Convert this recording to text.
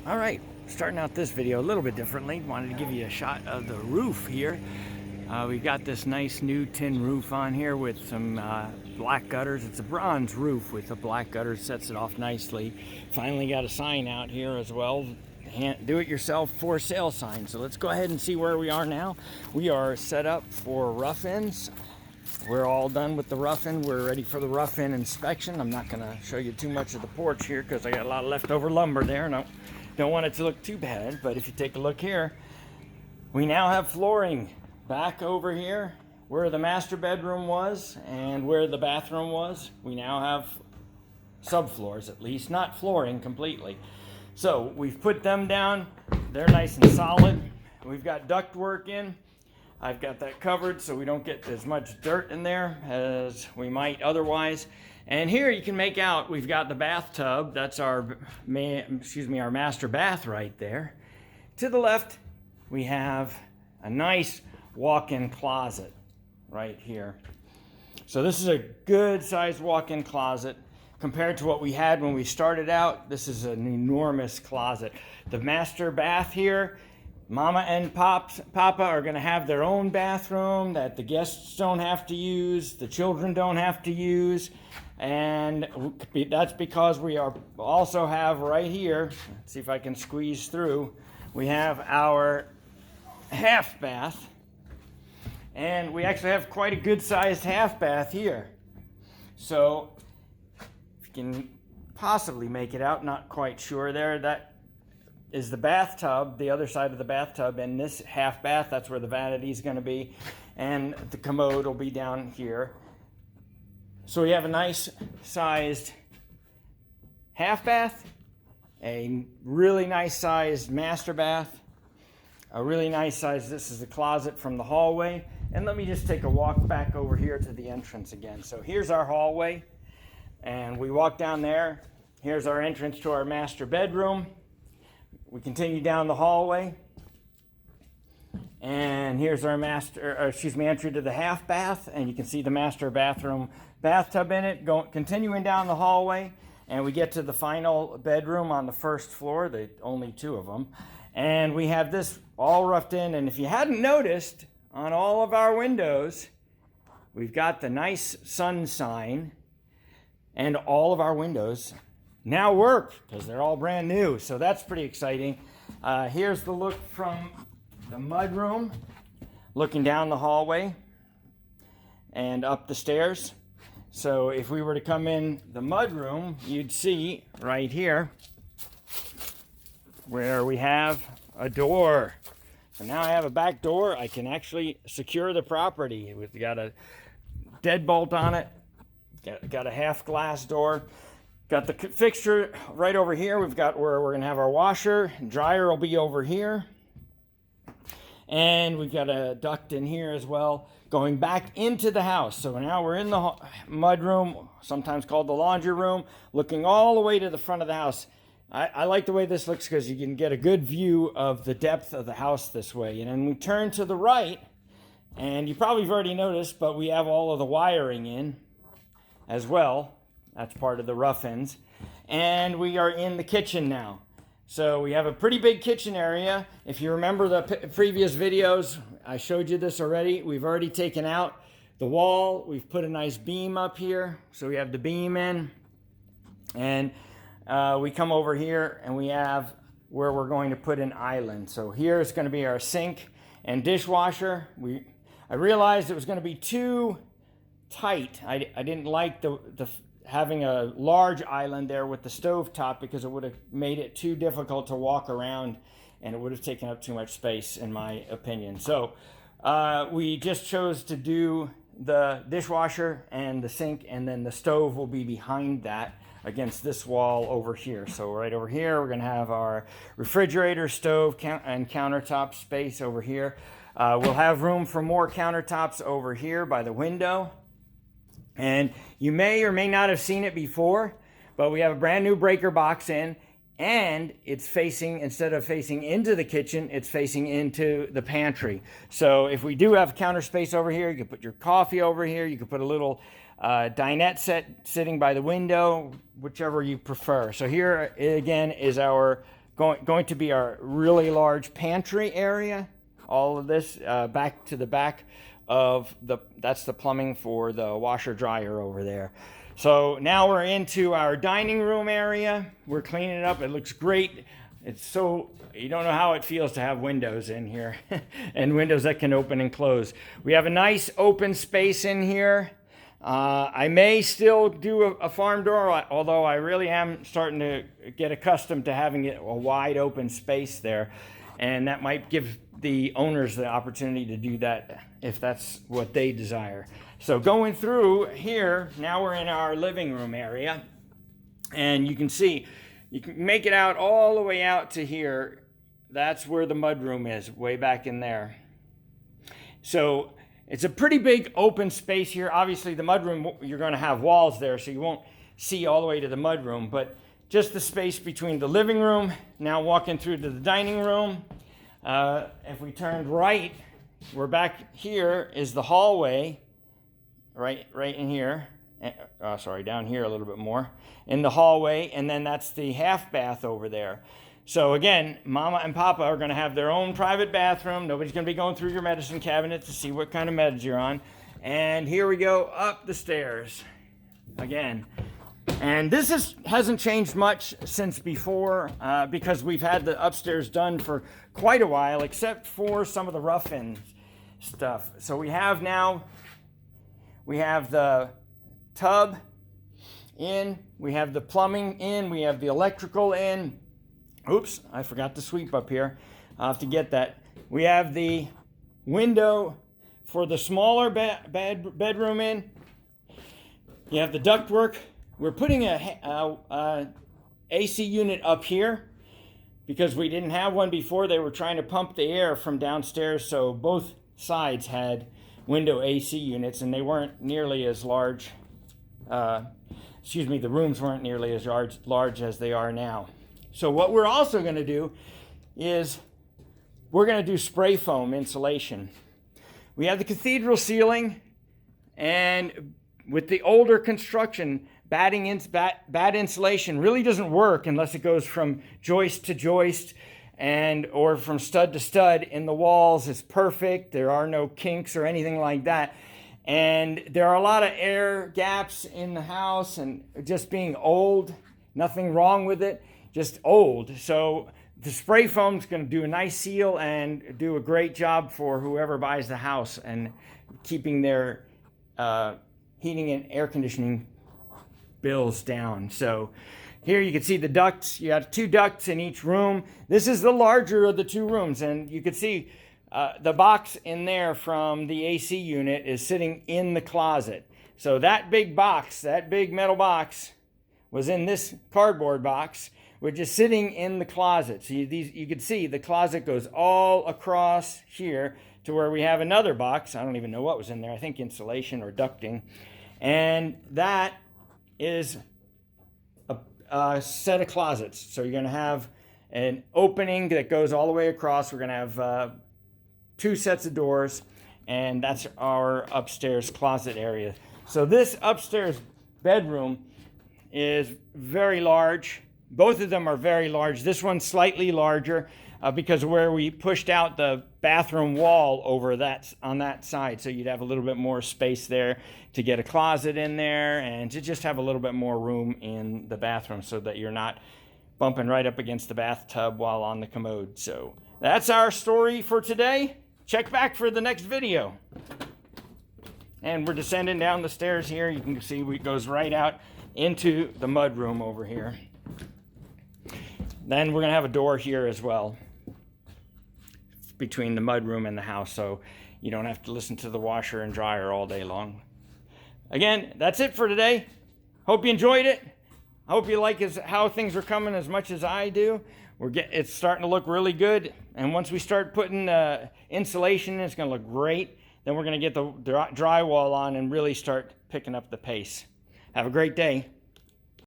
All right, starting out this video a little bit differently. Wanted to give you a shot of the roof here. We've got this nice new tin roof on here with some black gutters. It's a bronze roof with a black gutter, sets it off nicely. Finally got a sign out here as well. Do-it-yourself for sale sign. So let's go ahead and see where we are now. We are set up for rough-ins. We're all done with the rough-in. We're ready for the rough-in inspection. I'm not going to show you too much of the porch here because I got a lot of leftover lumber there, and I don't want it to look too bad. But if you take a look here, we now have flooring back over here where the master bedroom was and where the bathroom was. We now have subfloors, at least, not flooring completely. So we've put them down. They're nice and solid. We've got duct work in. I've got that covered so we don't get as much dirt in there as we might otherwise. And here you can make out we've got the bathtub. That's our master bath right there. To the left, we have a nice walk-in closet right here. So this is a good sized walk-in closet. Compared to what we had when we started out, this is an enormous closet. The master bath here, Mama and Papa are going to have their own bathroom that the guests don't have to use, the children don't have to use, and that's because we also have right here, let's see if I can squeeze through, we have our half bath, and we actually have quite a good sized half bath here. So if you can possibly make it out, not quite sure there, that is the bathtub, the other side of the bathtub, and this half bath, that's where the vanity is going to be, and the commode will be down here. So we have a nice sized half bath, a really nice sized master bath, a really nice size, this is the closet from the hallway, and let me just take a walk back over here to the entrance again. So here's our hallway, and we walk down there. Here's our entrance to our master bedroom. We continue down the hallway, and here's our entry to the half bath, and you can see the master bathroom bathtub in it. Continuing down the hallway, and we get to the final bedroom on the first floor, only two of them, and we have this all roughed in. And if you hadn't noticed, on all of our windows, we've got the nice sun sign, and all of our windows now work because they're all brand new. So that's pretty exciting. Here's the look from the mud room, looking down the hallway and up the stairs. So if we were to come in the mud room, you'd see right here where we have a door. So now I have a back door. I can actually secure the property. We've got a deadbolt on it, got a half glass door. Got the fixture right over here. We've got where we're going to have our washer. Dryer will be over here. And we've got a duct in here as well, going back into the house. So now we're in the mud room, sometimes called the laundry room, looking all the way to the front of the house. I like the way this looks because you can get a good view of the depth of the house this way. And then we turn to the right, and you probably have already noticed, but we have all of the wiring in as well. That's part of the rough-ins. And we are in the kitchen now. So we have a pretty big kitchen area. If you remember the previous videos, I showed you this already. We've already taken out the wall. We've put a nice beam up here. So we have the beam in. And we come over here and we have where we're going to put an island. So here is going to be our sink and dishwasher. I realized it was going to be too tight. I didn't like the having a large island there with the stove top because it would have made it too difficult to walk around and it would have taken up too much space in my opinion. So we just chose to do the dishwasher and the sink, and then the stove will be behind that against this wall over here. So right over here we're going to have our refrigerator, stove, and countertop space over here. We'll have room for more countertops over here by the window. And you may or may not have seen it before, but we have a brand new breaker box in, and it's facing, instead of facing into the kitchen, it's facing into the pantry. So if we do have counter space over here, you can put your coffee over here, you can put a little dinette set sitting by the window, whichever you prefer. So here again is our going to be our really large pantry area. All of this back to the back of that's the plumbing for the washer dryer over there. So now we're into our dining room area. We're cleaning it up. It looks great. It's so, you don't know how it feels to have windows in here and windows that can open and close. We have a nice open space in here. I may still do a farm door, although I really am starting to get accustomed to having a wide open space there. And that might give the owners the opportunity to do that if that's what they desire. So going through here, now we're in our living room area. And you can see, you can make it out all the way out to here. That's where the mudroom is, way back in there. So it's a pretty big open space here. Obviously the mudroom, you're going to have walls there, so you won't see all the way to the mudroom, but just the space between the living room, now walking through to the dining room. If we turned right, we're back here is the hallway, right in here. Sorry, down here a little bit more in the hallway, and then that's the half bath over there. So again, Mama and Papa are going to have their own private bathroom. Nobody's going to be going through your medicine cabinet to see what kind of meds you're on. And here we go up the stairs again. And this hasn't changed much since before because we've had the upstairs done for quite a while, except for some of the rough-in stuff. So we have the tub in, we have the plumbing in, we have the electrical in. Oops, I forgot to sweep up here. I'll have to get that. We have the window for the smaller bedroom in. You have the ductwork. We're putting a AC unit up here because we didn't have one before. They were trying to pump the air from downstairs, so both sides had window AC units, and they weren't nearly as large. The rooms weren't nearly as large as they are now. So what we're also going to do is we're going to do spray foam insulation. We have the cathedral ceiling, and with the older construction, bad insulation really doesn't work unless it goes from joist to joist or from stud to stud in the walls. It's perfect. There are no kinks or anything like that. And there are a lot of air gaps in the house, and just being old, nothing wrong with it, just old. So the spray foam is going to do a nice seal and do a great job for whoever buys the house and keeping their heating and air conditioning bills down. So here you can see the ducts. You have 2 ducts in each room. This is the larger of the 2 rooms, and you can see the box in there from the AC unit is sitting in the closet. So that big box, that big metal box, was in this cardboard box, which is sitting in the closet. So you can see the closet goes all across here to where we have another box. I don't even know what was in there. I think insulation or ducting. And that is a set of closets. So you're going to have an opening that goes all the way across. We're going to have 2 sets of doors, and that's our upstairs closet area. So this upstairs bedroom is very large. Both of them are very large. This one's slightly larger because of where we pushed out the bathroom wall over on that side. So you'd have a little bit more space there to get a closet in there and to just have a little bit more room in the bathroom so that you're not bumping right up against the bathtub while on the commode. So that's our story for today. Check back for the next video. And we're descending down the stairs here. You can see it goes right out into the mud room over here. Then we're going to have a door here as well between the mud room and the house, so you don't have to listen to the washer and dryer all day long. Again, that's it for today. Hope you enjoyed it. I hope you like how things are coming as much as I do. It's starting to look really good, and once we start putting insulation in, it's going to look great. Then we're going to get the drywall on and really start picking up the pace. Have a great day.